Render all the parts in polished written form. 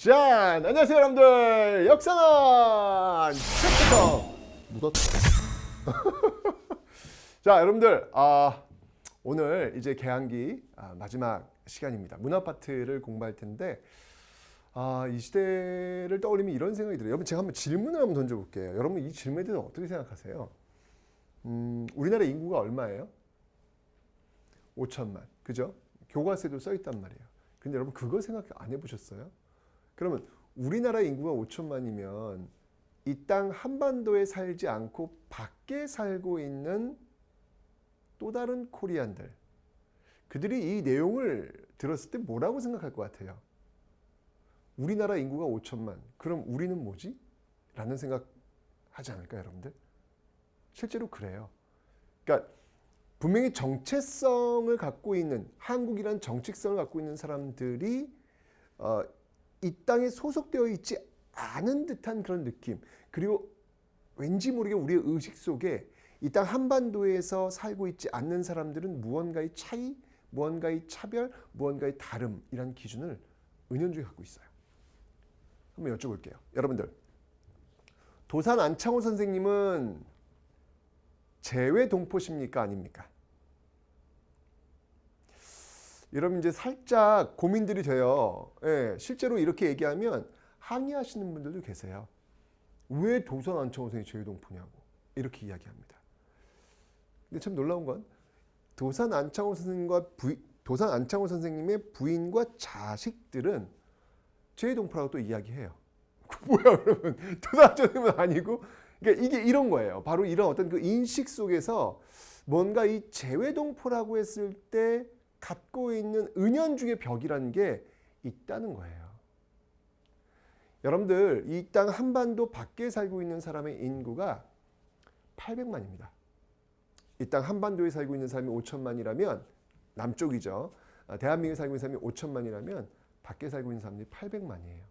짠! 안녕하세요 여러분들. 역사는 책부터 묻었다. 자 여러분들 오늘 이제 개항기 마지막 시간입니다. 문화파트를 공부할 텐데 이 시대를 떠올리면 이런 생각이 들어요. 여러분 제가 한번 질문을 한번 던져볼게요. 여러분 이 질문에 대해서 어떻게 생각하세요? 우리나라 인구가 얼마예요? 5천만. 그죠? 교과서에도 써있단 말이에요. 근데 여러분 그거 생각 안 해보셨어요? 그러면 우리나라 인구가 5천만이면 이 땅 한반도에 살지 않고 밖에 살고 있는 또 다른 코리안들, 그들이 이 내용을 들었을 때 뭐라고 생각할 것 같아요? 우리나라 인구가 5천만, 그럼 우리는 뭐지? 라는 생각 하지 않을까요, 여러분들? 실제로 그래요. 그러니까 분명히 정체성을 갖고 있는, 한국이란 정체성을 갖고 있는 사람들이 이 땅에 소속되어 있지 않은 듯한 그런 느낌, 그리고 왠지 모르게 우리의 의식 속에 이 땅 한반도에서 살고 있지 않는 사람들은 무언가의 차이, 무언가의 차별, 무언가의 다름이라는 기준을 은연중에 갖고 있어요. 한번 여쭤볼게요. 여러분들, 도산 안창호 선생님은 재외 동포십니까? 아닙니까? 여러분 이제 살짝 고민들이 돼요. 예, 실제로 이렇게 얘기하면 항의하시는 분들도 계세요. 왜 도산 안창호 선생님이 재외동포냐고 이렇게 이야기합니다. 근데 참 놀라운 건 도산 안창호 선생님의 부인과 자식들은 재외동포라고 또 이야기해요. 뭐야 그러면 도산 안창호 선생님은 아니고, 그러니까 이게 이런 거예요. 바로 이런 어떤 그 인식 속에서 뭔가 이 재외동포라고 했을 때 갖고 있는 은연중의 벽이라는 게 있다는 거예요. 여러분들 이 땅 한반도 밖에 살고 있는 사람의 인구가 800만입니다. 이 땅 한반도에 살고 있는 사람이 5천만이라면 남쪽이죠. 대한민국에 살고 있는 사람이 5천만이라면 밖에 살고 있는 사람들이 800만이에요.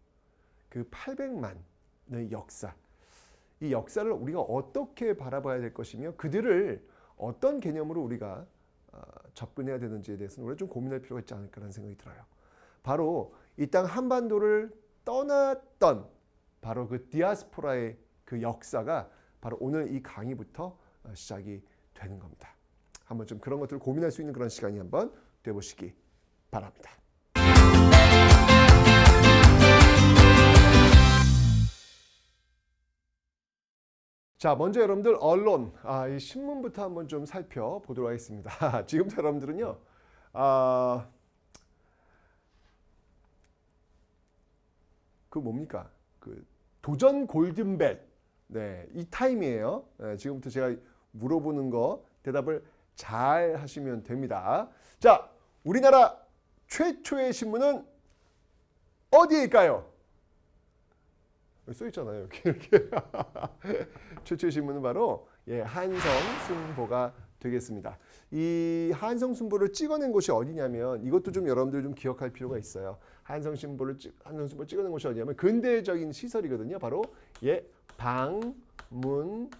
그 800만의 역사, 이 역사를 우리가 어떻게 바라봐야 될 것이며 그들을 어떤 개념으로 우리가 접근해야 되는지에 대해서는 우리가 좀 고민할 필요가 있지 않을까라는 생각이 들어요. 바로 이 땅 한반도를 떠났던 바로 그 디아스포라의 그 역사가 바로 오늘 이 강의부터 시작이 되는 겁니다. 한번 좀 그런 것들을 고민할 수 있는 그런 시간이 한번 되보시기 바랍니다. 자, 먼저 여러분들 언론, 이 신문부터 한번 좀 살펴보도록 하겠습니다. 지금부터 여러분들은요, 그 뭡니까? 그 도전 골든벨, 네, 이 타임이에요. 네, 지금부터 제가 물어보는 거 대답을 잘 하시면 됩니다. 자, 우리나라 최초의 신문은 어디일까요? 써 있잖아요. 여기 이렇게. 최초의 신문은 바로 한성순보가 되겠습니다. 이 한성순보를 찍어낸 곳이 어디냐면, 이것도 좀 여러분들 좀 기억할 필요가 있어요. 한성순보를 찍어낸 곳이 어디냐면 근대적인 시설이거든요. 바로 방문국.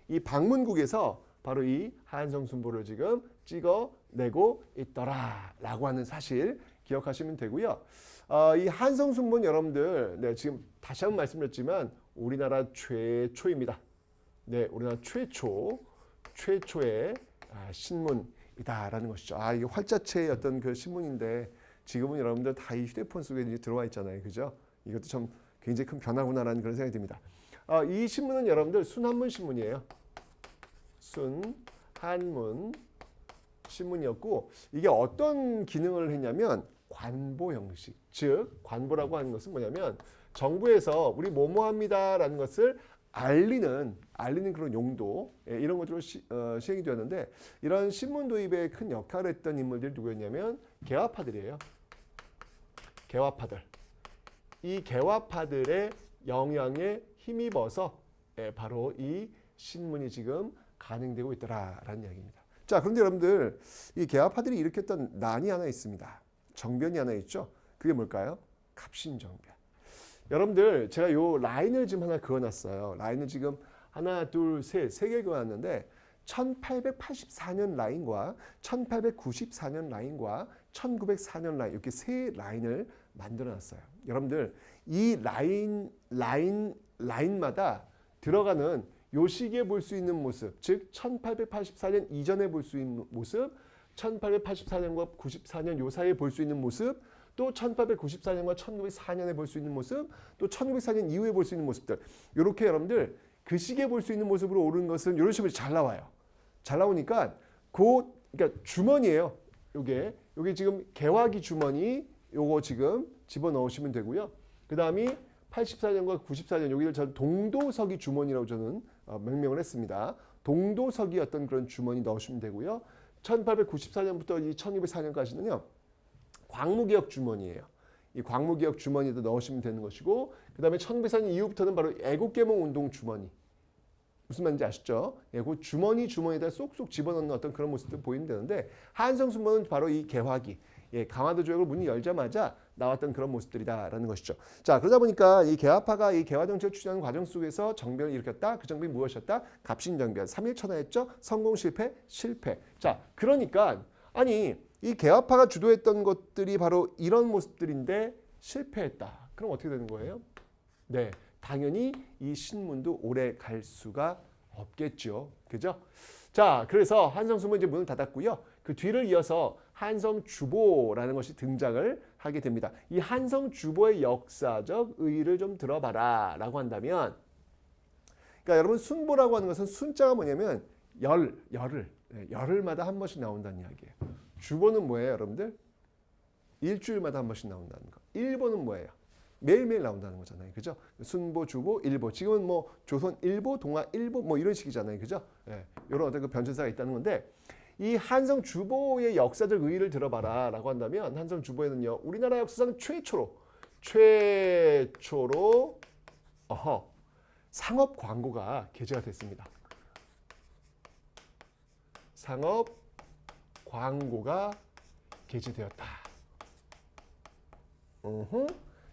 이 방문국에서 바로 이 한성순보를 지금 찍어내고 있더라라고 하는 사실 기억하시면 되고요. 이 한성순보는 여러분들 지금 다시 한번 말씀드렸지만 우리나라 최초입니다. 네, 우리나라 최초의 신문이다라는 것이죠. 이게 활자체의 어떤 그 신문인데 지금은 여러분들 다 이 휴대폰 속에 이제 들어와 있잖아요, 그죠? 이것도 참 굉장히 큰 변화구나라는 그런 생각이 듭니다. 이 신문은 여러분들 순한문 신문이에요. 순한문 신문이었고, 이게 어떤 기능을 했냐면 관보 형식, 즉 관보라고 하는 것은 뭐냐면 정부에서 우리 뭐뭐합니다라는 것을 알리는 그런 용도, 이런 것들로 시행이 되었는데, 이런 신문 도입에 큰 역할을 했던 인물들이 누구였냐면 개화파들이에요. 개화파들. 이 개화파들의 영향에 힘입어서 바로 이 신문이 지금 가능되고 있더라라는 이야기입니다. 자, 그런데 여러분들 이 개화파들이 일으켰던 난이 하나 있습니다. 정변이 하나 있죠. 그게 뭘까요? 갑신정변. 여러분들 제가 요 라인을 지금 하나 그어놨어요. 라인을 지금 하나, 둘, 셋, 세 개 그어놨는데, 1884년 라인과 1894년 라인과 1904년 라인 이렇게 세 라인을 만들어 놨어요. 여러분들 이 라인마다 들어가는 요 시기에 볼 수 있는 모습, 즉 1884년 이전에 볼 수 있는 모습, 1884년과 94년 요 사이에 볼 수 있는 모습, 또 1894년과 1904년에 볼 수 있는 모습, 또 1904년 이후에 볼 수 있는 모습들. 이렇게 여러분들 그 시기에 볼 수 있는 모습으로 오르는 것은 이런 식으로 잘 나와요. 잘 나오니까 그러니까 주머니예요. 요게 지금 개화기 주머니 요거 지금 집어넣으시면 되고요. 그다음이 84년과 94년 여기를 전 동도서기 주머니라고 저는 명명을 했습니다. 동도서기 어떤 그런 주머니 넣으시면 되고요. 1894년부터 이 1904년까지는요. 광무개혁 주머니예요. 이 광무개혁 주머니에도 넣으시면 되는 것이고 그다음에 1904년 이후부터는 바로 애국개몽 운동 주머니. 무슨 말인지 아시죠? 예, 그 주머니에다 쏙쏙 집어넣는 어떤 그런 모습도 보이면 되는데 한성수문은 바로 이 개화기, 예, 강화도 조약을 문이 열자마자 나왔던 그런 모습들이다라는 것이죠. 자, 그러다 보니까 이 개화파가 이 개화 정책을 추진하는 과정 속에서 정변을 일으켰다. 그 정변이 무엇이었다? 갑신정변. 3.1천하였죠. 성공 실패, 실패. 자, 그러니까 아니 이 개화파가 주도했던 것들이 바로 이런 모습들인데 실패했다. 그럼 어떻게 되는 거예요? 네, 당연히 이 신문도 오래 갈 수가 없겠죠. 그죠? 자, 그래서 한성수문 이제 문을 닫았고요. 그 뒤를 이어서 한성주보라는 것이 등장을 하게 됩니다. 이 한성주보의 역사적 의의를 좀 들어봐라 라고 한다면 그러니까 여러분 순보라고 하는 것은 순자가 뭐냐면 열흘마다 한 번씩 나온다는 이야기예요. 주보는 뭐예요, 여러분들? 일주일마다 한 번씩 나온다는 거. 일보는 뭐예요? 매일매일 나온다는 거잖아요. 그죠? 순보, 주보, 일보. 지금은 뭐 조선일보, 동아일보 뭐 이런 식이잖아요. 그죠? 예, 이런 어떤 그 변천사가 있다는 건데 이 한성주보의 역사적 의의를 들어봐라 라고 한다면 한성주보에는요. 우리나라 역사상 최초로 상업 광고가 게재가 됐습니다. 상업 광고가 게재되었다.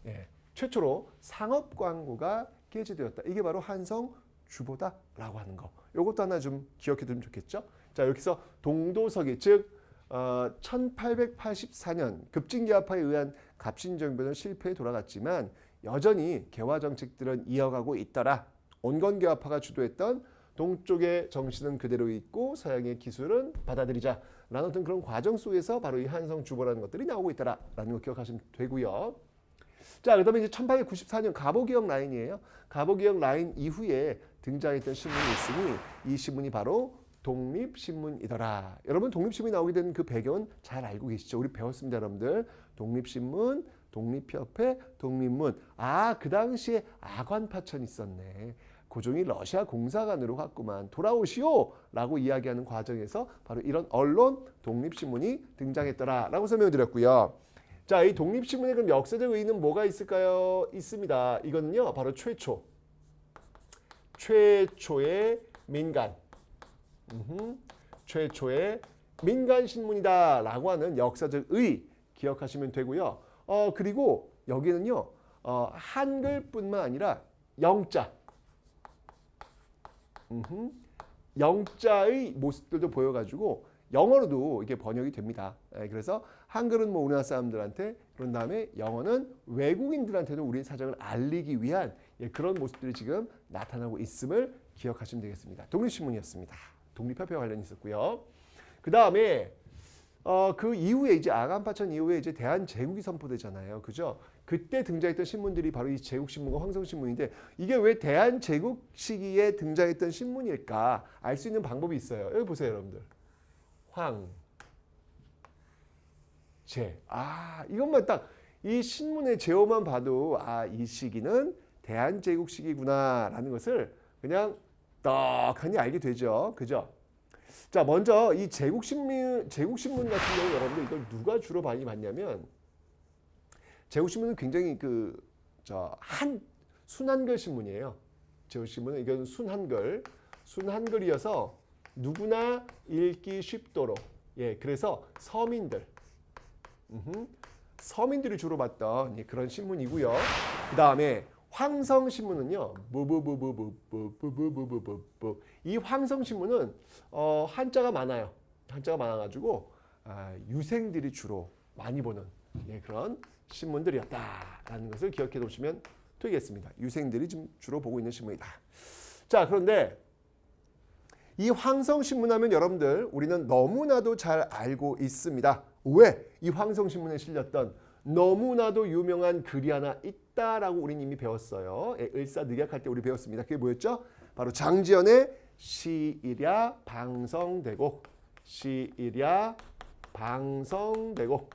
예, 최초로 상업 광고가 게재되었다. 이게 바로 한성주보다라고 하는 거. 이것도 하나 좀 기억해 두면 좋겠죠. 자, 여기서 동도서기 즉 1884년 급진개화파에 의한 갑신정변은 실패에 돌아갔지만 여전히 개화 정책들은 이어가고 있더라. 온건개화파가 주도했던 동쪽의 정신은 그대로 있고 서양의 기술은 받아들이자 라는 어떤 그런 과정 속에서 바로 이 한성주보라는 것들이 나오고 있다라는 거 기억하시면 되고요. 자, 그다음에 이제 1894년 갑오개혁 라인이에요. 갑오개혁 라인 이후에 등장했던 신문이 있으니 이 신문이 바로 독립신문이더라. 여러분 독립신문이 나오게 된 그 배경은 잘 알고 계시죠? 우리 배웠습니다, 여러분들. 독립신문, 독립협회, 독립문. 아, 그 당시에 아관파천이 있었네. 고종이 러시아 공사관으로 갔구만. 돌아오시오! 라고 이야기하는 과정에서 바로 이런 언론 독립신문이 등장했더라. 라고 설명을 드렸고요. 자, 이 독립신문의 그럼 역사적 의의는 뭐가 있을까요? 있습니다. 이거는요, 바로 최초의 민간. 최초의 민간신문이다. 라고 하는 역사적 의의 기억하시면 되고요. 그리고 여기는요, 한글뿐만 아니라 영자. 영자의 모습들도 보여가지고 영어로도 이게 번역이 됩니다. 그래서 한글은 뭐 우리나라 사람들한테 그런 다음에 영어는 외국인들한테도 우리의 사정을 알리기 위한 그런 모습들이 지금 나타나고 있음을 기억하시면 되겠습니다. 독립신문이었습니다. 독립협회와 관련이 있었고요. 그 다음에 그 이후에 이제 아간파천 이후에 이제 대한제국이 선포되잖아요. 그죠? 그때 등장했던 신문들이 바로 이 제국신문과 황성신문인데 이게 왜 대한제국 시기에 등장했던 신문일까? 알 수 있는 방법이 있어요. 여기 보세요, 여러분들. 이것만 딱 이 신문의 제호만 봐도 이 시기는 대한제국 시기구나라는 것을 그냥 떡하니 알게 되죠. 그죠? 자, 먼저 이 제국신문 같은 경우 여러분들 이걸 누가 주로 많이 봤냐면 제국신문은 굉장히 순한글 신문이에요. 제국신문은 이건 순한글이어서 누구나 읽기 쉽도록 그래서 서민들이 주로 봤던 그런 신문이고요. 그 다음에 황성신문은요. 이 황성신문은 한자가 많아요. 한자가 많아가지고 유생들이 주로 많이 보는 그런 신문들이었다라는 것을 기억해 두시면 되겠습니다. 유생들이 지금 주로 보고 있는 신문이다. 자, 그런데 이 황성신문하면 여러분들 우리는 너무나도 잘 알고 있습니다. 왜? 이 황성신문에 실렸던 너무나도 유명한 글이 하나 있다라고 우리는 이미 배웠어요. 을사늑약할 때 우리 배웠습니다. 그게 뭐였죠? 바로 장지연의 시일야 방성대곡. 시일야 방성대곡.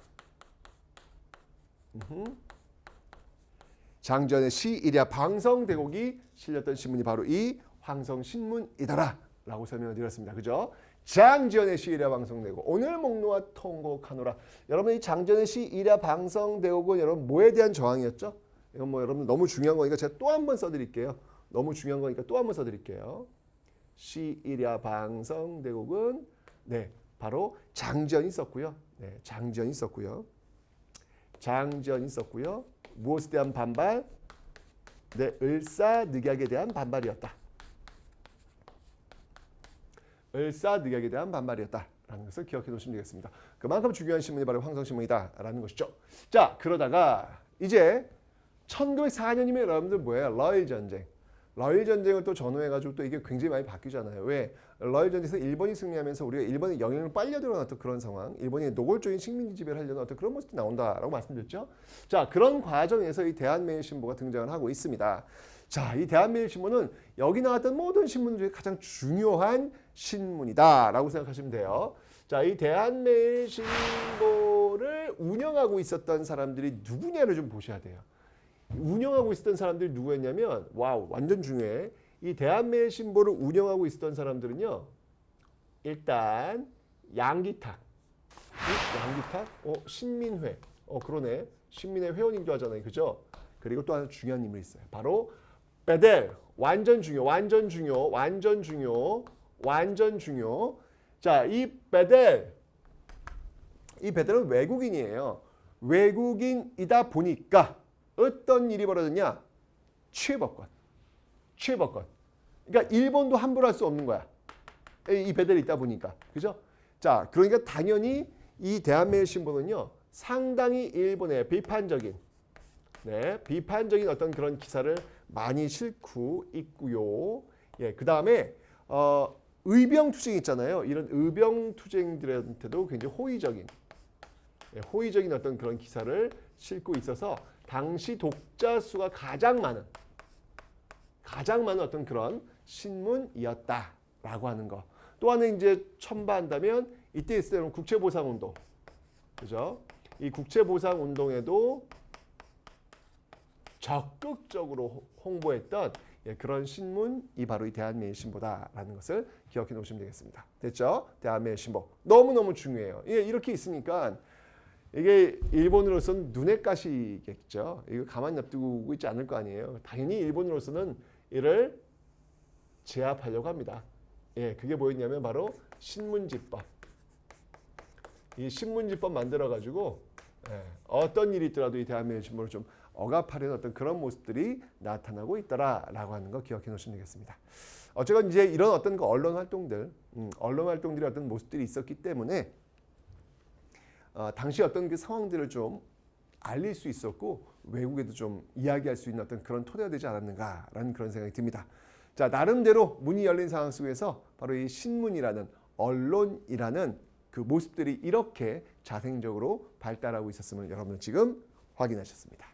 장지연의 시일야 방성대곡이 실렸던 신문이 바로 이 황성신문이더라 라고 설명을 드렸습니다. 그죠? 장지연의 시일야 방성대곡. 오늘 목놓아 통곡하노라. 여러분 이 장지연의 시일야 방성대곡은 여러분 뭐에 대한 저항이었죠? 이건 뭐 여러분 너무 중요한 거니까 제가 또 한 번 써드릴게요. 너무 중요한 거니까 또 한 번 써드릴게요. 시일야 방성대곡은 바로 장지연이 썼고요. 장지연이 썼고요. 장지연이 썼고요. 무엇에 대한 반발? 을사늑약에 대한 반발이었다. 을사늑약에 대한 반발이었다라는 것을 기억해 두시면 되겠습니다. 그만큼 중요한 신문이 바로 황성신문이다라는 것이죠. 자, 그러다가 이제 1904년이면 여러분들 뭐예요? 러일전쟁. 러일전쟁을 또 전후해가지고 또 이게 굉장히 많이 바뀌잖아요. 왜? 러일전쟁에서 일본이 승리하면서 우리가 일본의 영향을 빨려들어간 어떤 그런 상황, 일본이 노골적인 식민지 지배를 하려는 어떤 그런 모습이 나온다라고 말씀드렸죠. 자, 그런 과정에서 이 대한매일신보가 등장을 하고 있습니다. 자, 이 대한매일신보는 여기 나왔던 모든 신문 중에 가장 중요한 신문이다라고 생각하시면 돼요. 자, 이 대한매일신보를 운영하고 있었던 사람들이 누구냐를 좀 보셔야 돼요. 운영하고 있었던 사람들이 누구였냐면 와우, 완전 중요해. 이 대한매일신보를 운영하고 있었던 사람들은요. 일단 양기탁. 양기탁? 신민회. 그러네. 신민회 회원이기도 하잖아요. 그죠? 그리고 또 하나 중요한 인물이 있어요. 바로 베델. 완전 중요. 자, 이 베델은 외국인이에요. 외국인이다 보니까 어떤 일이 벌어졌냐? 취해법권. 그러니까 일본도 함부로 할 수 없는 거야. 이 베델이 있다 보니까. 그죠? 자, 그러니까 당연히 이 대한매일신보는요. 상당히 일본의 비판적인 어떤 그런 기사를 많이 싣고 있고요. 그 다음에 의병투쟁 있잖아요. 이런 의병투쟁들한테도 굉장히 호의적인 어떤 그런 기사를 싣고 있어서 당시 독자 수가 가장 많은 어떤 그런 신문이었다라고 하는 거. 또 하나 이제 첨부한다면 이때 있을 때는 국채보상운동, 그죠? 이 국채보상운동에도 적극적으로 홍보했던 그런 신문이 바로 이 대한매일신보다라는 것을 기억해 놓으시면 되겠습니다. 됐죠? 대한매일신보 너무너무 중요해요. 이렇게 있으니까 이게 일본으로서는 눈엣 가시겠죠. 이거 가만히 놔두고 있지 않을 거 아니에요. 당연히 일본으로서는 이를 제압하려고 합니다. 그게 뭐였냐면 바로 신문지법. 이 신문지법 만들어가지고 어떤 일이 있더라도 이 대한매일신보를 좀 억압하려는 어떤 그런 모습들이 나타나고 있더라라고 하는 거 기억해 놓으시면 되겠습니다. 어쨌건 이제 이런 어떤 그 언론 활동들이 어떤 모습들이 있었기 때문에 당시 어떤 그 상황들을 좀 알릴 수 있었고 외국에도 좀 이야기할 수 있는 어떤 그런 토대가 되지 않았는가라는 그런 생각이 듭니다. 자, 나름대로 문이 열린 상황 속에서 바로 이 신문이라는 언론이라는 그 모습들이 이렇게 자생적으로 발달하고 있었음을 여러분은 지금 확인하셨습니다.